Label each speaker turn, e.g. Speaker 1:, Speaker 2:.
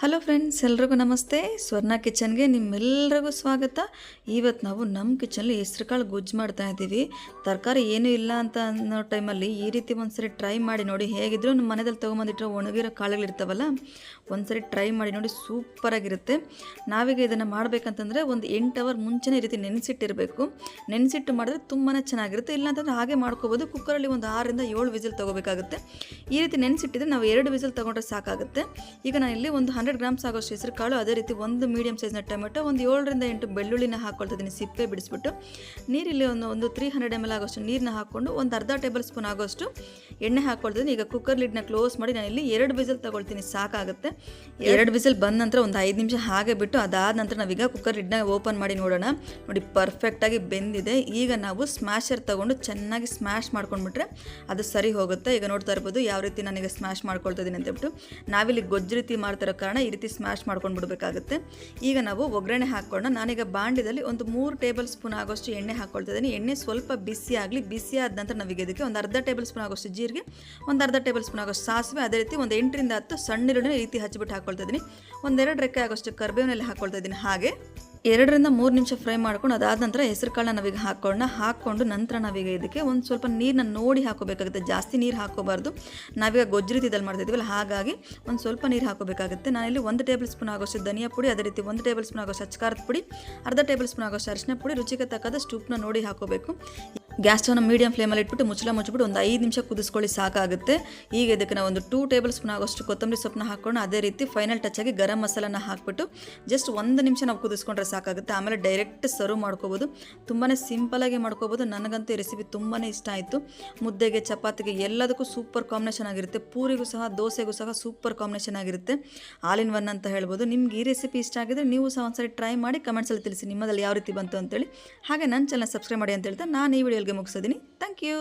Speaker 1: Hello friends, ಎಲ್ರಿಗೂ ನಮಸ್ತೆ. ಸ್ವರ್ಣ ಕಿಚನ್ಗೆ ನಿಮ್ಮೆಲ್ಲರಿಗೂ ಸ್ವಾಗತ. ಇವತ್ತು ನಾವು ನಮ್ಮ ಕಿಚನಲ್ಲಿ ಹೆಸ್ರುಕಾಳು ಗೊಜ್ಜು ಮಾಡ್ತಾ ಇದ್ದೀವಿ. ತರಕಾರಿ ಏನೂ ಇಲ್ಲ ಅಂತ ಅನ್ನೋ ಟೈಮಲ್ಲಿ ಈ ರೀತಿ ಒಂದ್ಸರಿ ಟ್ರೈ ಮಾಡಿ ನೋಡಿ. ಹೇಗಿದ್ರು ನಮ್ಮ ಮನೆಯಲ್ಲಿ ತೊಗೊಂಬಂದಿಟ್ಟರೆ ಒಣಗಿರೋ ಕಾಳುಗಳಿರ್ತಾವಲ್ಲ, ಒಂದ್ಸರಿ ಟ್ರೈ ಮಾಡಿ ನೋಡಿ, ಸೂಪರಾಗಿರುತ್ತೆ. ನಾವೀಗ ಇದನ್ನು ಮಾಡಬೇಕಂತಂದರೆ ಒಂದು 8 ಅವರ್ ಮುಂಚೆನೇ ಈ ರೀತಿ ನೆನೆಸಿಟ್ಟಿರಬೇಕು. ನೆನೆಸಿಟ್ಟು ಮಾಡಿದ್ರೆ ತುಂಬಾ ಚೆನ್ನಾಗಿರುತ್ತೆ. ಇಲ್ಲಾಂತಂದರೆ ಹಾಗೆ ಮಾಡ್ಕೋಬೋದು. ಕುಕ್ಕರಲ್ಲಿ ಒಂದು 6ರಿಂದ 7 ವಿಸಿಲ್ ತೊಗೋಬೇಕಾಗುತ್ತೆ. ಈ ರೀತಿ ನೆನೆಸಿಟ್ಟಿದ್ರೆ ನಾವು 2 ವಿಸಿಲ್ ತೊಗೊಂಡ್ರೆ ಸಾಕಾಗುತ್ತೆ. ಈಗ ನಾನು ಇಲ್ಲಿ ಒಂದು 100 ಗ್ರಾಮ್ಸ್ ಆಗೋಷ್ಟು ಹೆಸರು ಕಾಳು, ಅದೇ ರೀತಿ ಒಂದು ಮೀಡಿಯಂ ಸೈಜ್ನ ಟೊಮೆಟೊ, ಒಂದು 7ರಿಂದ 8 ಬೆಳ್ಳುಳ್ಳಿನ ಹಾಕ್ಕೊಳ್ತಿದ್ದೀನಿ, ಸಿಪ್ಪೆ ಬಿಡಿಸ್ಬಿಟ್ಟು. ನೀರಿಲ್ಲಿ ಒಂದು 300 ml ಆಗೋಷ್ಟು ನೀರನ್ನ ಹಾಕ್ಕೊಂಡು ಒಂದು ಅರ್ಧ ಟೇಬಲ್ ಸ್ಪೂನ್ ಆಗೋಷ್ಟು ಎಣ್ಣೆ ಹಾಕ್ಕೊಳ್ತಿದ್ದೀನಿ. ಈಗ ಕುಕ್ಕರ್ ಲಿಡ್ನ ಕ್ಲೋಸ್ ಮಾಡಿ ನಾನಿಲ್ಲಿ 2 ವಿಸಿಲ್ ತೊಗೊಳ್ತೀನಿ, ಸಾಕಾಗುತ್ತೆ. 2 ವಿಸಿಲ್ ಬಂದ ನಂತರ ಒಂದು 5 ನಿಮಿಷ ಹಾಗೆ ಬಿಟ್ಟು ಅದಾದ ನಂತರ ನಾವೀಗ ಕುಕ್ಕರ್ ಲಿಡ್ನ ಓಪನ್ ಮಾಡಿ ನೋಡೋಣ. ನೋಡಿ, ಪರ್ಫೆಕ್ಟಾಗಿ ಬೆಂದಿದೆ. ಈಗ ನಾವು ಸ್ಮ್ಯಾಶರ್ ತೊಗೊಂಡು ಚೆನ್ನಾಗಿ ಸ್ಮ್ಯಾಶ್ ಮಾಡ್ಕೊಂಡ್ಬಿಟ್ರೆ ಅದು ಸರಿ ಹೋಗುತ್ತೆ. ಈಗ ನೋಡ್ತಾ ಇರ್ಬೋದು ಯಾವ ರೀತಿ ನಾನೀಗ ಸ್ಮ್ಯಾಶ್ ಮಾಡ್ಕೊಳ್ತಾ ಇದ್ದೀನಿ ಅಂತೇಳ್ಬಿಟ್ಟು. ನಾವಿಲ್ಲಿ ಗೊಜ್ಜು ರೀತಿ ಮಾಡ್ತಿರೋ ಕಾರಣ ಈ ರೀತಿ ಸ್ಮ್ಯಾಶ್ ಮಾಡ್ಕೊಂಡು ಬಿಡಬೇಕಾಗುತ್ತೆ. ಈಗ ನಾವು ಒಗ್ಗರಣೆ ಹಾಕ್ಕೊಂಡು, ನಾನೀಗ ಬಾಂಡ್ಯದಲ್ಲಿ ಒಂದು 3 ಟೇಬಲ್ ಸ್ಪೂನ್ ಆಗೋಷ್ಟು ಎಣ್ಣೆ ಹಾಕ್ಕೊಳ್ತಾ ಇದ್ದೀನಿ. ಎಣ್ಣೆ ಸ್ವಲ್ಪ ಬಿಸಿ ಆಗಲಿ. ಬಿಸಿ ಆದ ನಂತರ ನಾವೀಗ ಇದಕ್ಕೆ ಒಂದು ಅರ್ಧ ಟೇಬಲ್ ಸ್ಪೂನ್ ಆಗೋಷ್ಟು ಜೀರಿಗೆ, ಒಂದು ಅರ್ಧ ಟೇಬಲ್ ಸ್ಪೂನ್ ಆಗೋಷ್ಟು ಸಾಸಿವೆ, ಅದೇ ರೀತಿ ಒಂದು 8ರಿಂದ 10 ಸಣ್ಣ ಈರುಳ್ಳಿನ ಈ ರೀತಿ ಹಚ್ಚಿಬಿಟ್ಟು ಹಾಕ್ಕೊಳ್ತಾ ಇದ್ದೀನಿ. ಒಂದು 2 ರೆಕ್ಕೆ ಆಗೋಷ್ಟು ಕರಿಬೇವಿನಲ್ಲಿ ಹಾಕ್ಕೊಳ್ತಾ ಇದ್ದೀನಿ. ಹಾಗೆ 2ರಿಂದ 3 ನಿಮಿಷ ಫ್ರೈ ಮಾಡ್ಕೊಂಡು ಅದಾದ ನಂತರ ಹೆಸರು ಕಾಳನ್ನ ನಾವೀಗ ಹಾಕ್ಕೊಂಡು ನಂತರ ನಾವೀಗ ಇದಕ್ಕೆ ಒಂದು ಸ್ವಲ್ಪ ನೀರನ್ನ ನೋಡಿ ಹಾಕೋಬೇಕಾಗುತ್ತೆ. ಜಾಸ್ತಿ ನೀರು ಹಾಕೋಬಾರ್ದು. ನಾವೀಗ ಗೊಜ್ಜು ರೀತಿಯಲ್ಲಿ ಮಾಡ್ತಾಯಿದ್ದೀವಲ್ಲ, ಹಾಗಾಗಿ ಒಂದು ಸ್ವಲ್ಪ ನೀರು ಹಾಕೋಬೇಕಾಗುತ್ತೆ. ನಾನಿಲ್ಲಿ 1 ಟೇಬಲ್ ಸ್ಪೂನ್ ಆಗೋಷ್ಟು ಧನಿಯಾ ಪುಡಿ, ಅದೇ ರೀತಿ 1 ಟೇಬಲ್ ಸ್ಪೂನ್ ಆಗೋಷ್ಟು ಅಚ್ಚಕಾರದ ಪುಡಿ, ಅರ್ಧ ಟೇಬಲ್ ಸ್ಪೂನ್ ಆಗೋಷ್ಟು ಅರಿಶಿನ ಪುಡಿ, ರುಚಿಗೆ ತಕ್ಕದಷ್ಟು ಉಪ್ಪನ್ನ ನೋಡಿ ಹಾಕೋಬೇಕು. ಗ್ಯಾಸ್ ಸ್ಟವ್ನ ಮೀಡಿಯಂ ಫ್ಲೇಮಲ್ಲಿ ಇಟ್ಬಿಟ್ಟು ಮುಚ್ಚಿಬಿಟ್ಟು ಒಂದು 5 ನಿಮಿಷ ಕುದಿಸ್ಕೊಳ್ಳಿ, ಸಾಕಾಗುತ್ತೆ. ಈಗ ಇದಕ್ಕೆ ನಾವು ಒಂದು 2 ಟೇಬಲ್ ಸ್ಪೂನ್ ಆಗೋಷ್ಟು ಕೊತ್ತಂಬರಿ ಸೊಪ್ಪನ್ನ ಹಾಕ್ಕೊಂಡು, ಅದೇ ರೀತಿ ಫೈನಲ್ ಟಚ್ ಆಗಿ ಗರಂ ಮಸಾಲನ ಹಾಕ್ಬಿಟ್ಟು ಜಸ್ಟ್ 1 ನಿಮಿಷ ನಾವು ಕುದಿಸ್ಕೊಂಡ್ರೆ ಸಾಕಾಗುತ್ತೆ. ಆಮೇಲೆ ಡೈರೆಕ್ಟ್ ಸರ್ವ್ ಮಾಡ್ಕೋಬೋದು. ತುಂಬಾ ಸಿಂಪಲಾಗಿ ಮಾಡ್ಕೋಬೋದು. ನನಗಂತೂ ಈ ರೆಸಿಪಿ ತುಂಬಾ ಇಷ್ಟ ಆಯಿತು. ಮುದ್ದೆಗೆ, ಚಪಾತಿಗೆ ಎಲ್ಲದಕ್ಕೂ ಸೂಪರ್ ಕಾಂಬಿನೇಷನ್ ಆಗಿರುತ್ತೆ. ಪೂರಿಗೂ ಸಹ, ದೋಸೆಗೂ ಸಹ ಸೂಪರ್ ಕಾಂಬಿನೇಷನ್ ಆಗಿರುತ್ತೆ. ಆಲ್ ಇನ್ ಒನ್ ಅಂತ ಹೇಳ್ಬೋದು. ನಿಮ್ಗೆ ಈ ರೆಸಿಪಿ ಇಷ್ಟ ಆಗಿದ್ರೆ ನೀವು ಸಹ ಒಂದ್ಸರಿ ಟ್ರೈ ಮಾಡಿ ಕಮೆಂಟ್ಸಲ್ಲಿ ತಿಳಿಸಿ ನಿಮ್ಮದಲ್ಲಿ ಯಾವ ರೀತಿ ಬಂತು ಅಂತೇಳಿ. ಹಾಗೆ ನನ್ನ ಚಾನಲ್ ಸಬ್ಸ್ಕ್ರೈಬ್ ಮಾಡಿ ಅಂತ ಹೇಳ್ತಾ ನಾನು ಈ ವಿಡಿಯೋಗೆ ಮುಗಿಸಿದ್ದೀನಿ. Thank you.